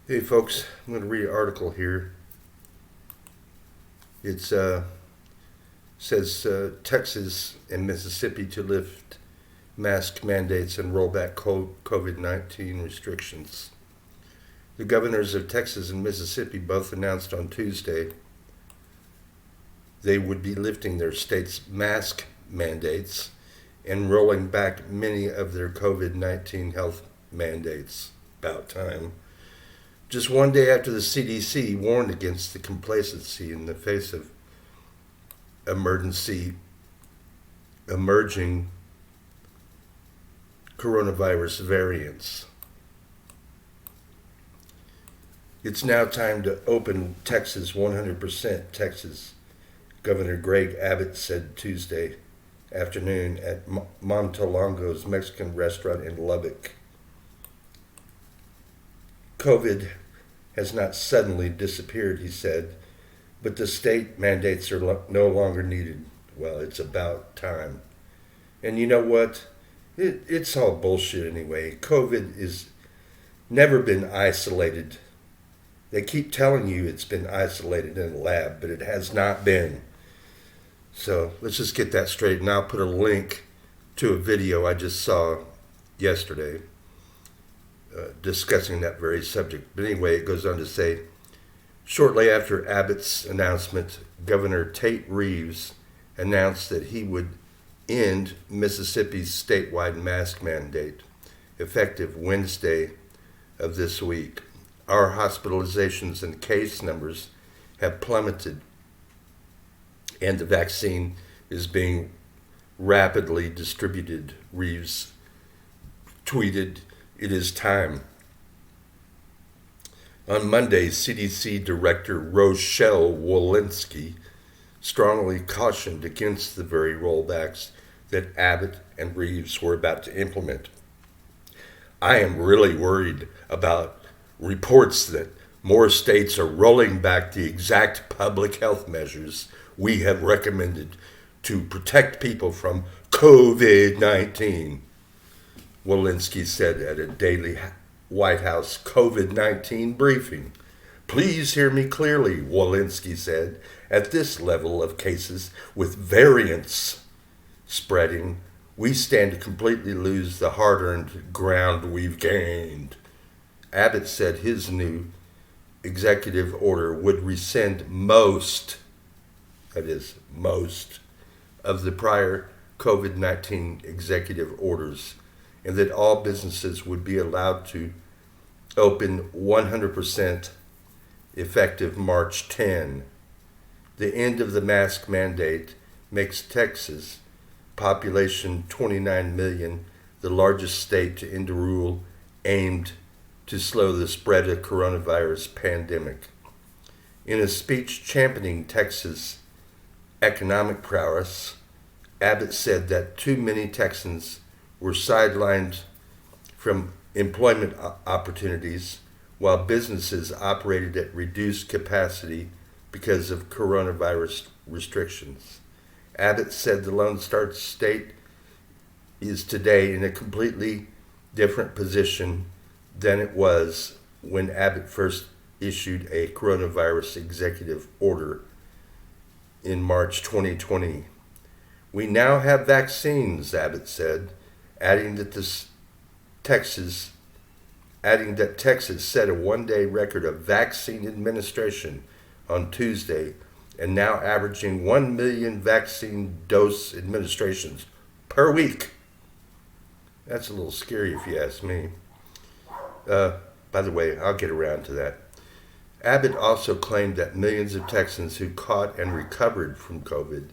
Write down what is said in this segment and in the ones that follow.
Hey folks, I'm going to read an article here. It says Texas and Mississippi to lift mask mandates and roll back COVID 19 restrictions. The governors of Texas and Mississippi both announced on Tuesday they would be lifting their state's mask mandates and rolling back many of their COVID 19 health mandates. About time. Just one day after the CDC warned against the complacency in the face of emerging coronavirus variants. It's now time to open Texas 100%. Texas Governor Greg Abbott said Tuesday afternoon at Montelongo's Mexican restaurant in Lubbock. COVID has not suddenly disappeared, he said, but the state mandates are no longer needed. Well, it's about time. And you know what? It's all bullshit anyway. COVID is never been isolated. They keep telling you it's been isolated in a lab, but it has not been. So let's just get that straight. And I'll put a link to a video I just saw yesterday discussing that very subject. But anyway, it goes on to say, shortly after Abbott's announcement, Governor Tate Reeves announced that he would end Mississippi's statewide mask mandate, effective Wednesday of this week. Our hospitalizations and case numbers have plummeted, and the vaccine is being rapidly distributed, Reeves tweeted. It is time. On Monday, CDC Director Rochelle Walensky strongly cautioned against the very rollbacks that Abbott and Reeves were about to implement. I am really worried about reports that more states are rolling back the exact public health measures we have recommended to protect people from COVID 19. Walensky said at a daily White House COVID 19 briefing. Please hear me clearly, Walensky said. At this level of cases, with variants spreading, we stand to completely lose the hard-earned ground we've gained. Abbott said his new executive order would rescind most, that is, most, of the prior COVID 19 executive orders, and that all businesses would be allowed to open 100% effective March 10. The end of the mask mandate makes Texas, population 29 million, the largest state to end a rule aimed to slow the spread of coronavirus pandemic. In a speech championing Texas' economic prowess, Abbott said that too many Texans were sidelined from employment opportunities while businesses operated at reduced capacity because of coronavirus restrictions. Abbott said the Lone Star State is today in a completely different position than it was when Abbott first issued a coronavirus executive order in March 2020. We now have vaccines, Abbott said, adding that Texas set a one-day record of vaccine administration on Tuesday and now averaging 1 million vaccine dose administrations per week. That's a little scary if you ask me. By the way, I'll get around to that. Abbott also claimed that millions of Texans who caught and recovered from COVID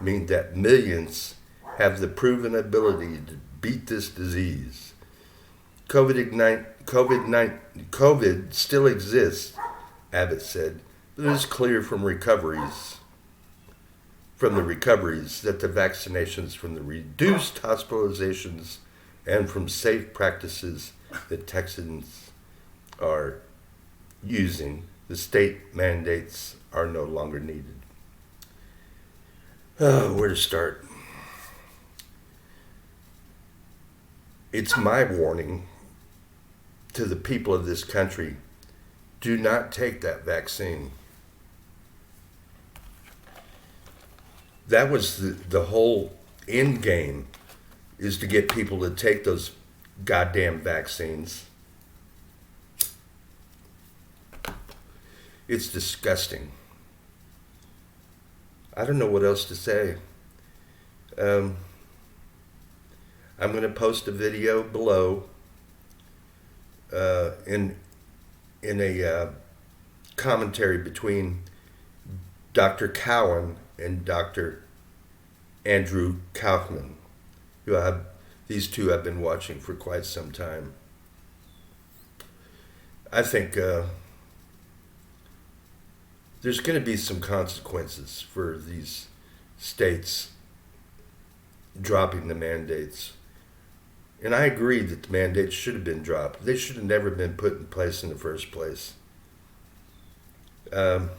mean that millions have the proven ability to beat this disease. COVID still exists, Abbott said, but it is clear from the recoveries that the vaccinations from the reduced hospitalizations and from safe practices that Texans are using, the state mandates are no longer needed. Oh, where to start? It's my warning to the people of this country Do not take that vaccine. That was the whole end game, is to get people to take those goddamn vaccines. It's disgusting. I don't know what else to say. I'm going to post a video below in a commentary between Dr. Cowan and Dr. Andrew Kaufman, these two I've been watching for quite some time. I think there's going to be some consequences for these states dropping the mandates. And I agree that the mandates should have been dropped. They should have never been put in place in the first place. And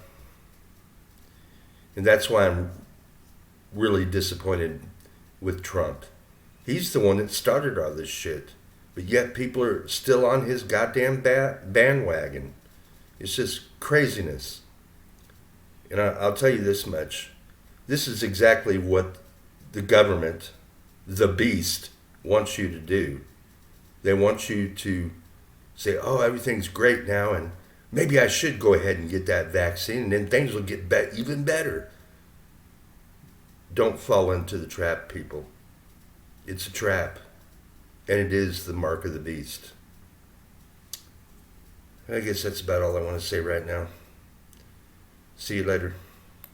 that's why I'm really disappointed with Trump. He's the one that started all this shit. But yet people are still on his goddamn bandwagon. It's just craziness. And I'll tell you this much. This is exactly what the government, the beast, wants you to do. They want you to say, oh, everything's great now, and maybe I should go ahead and get that vaccine, and then things will get even better. Don't fall into the trap, people. It's a trap, and it is the mark of the beast. I guess that's about all I want to say right now. See you later.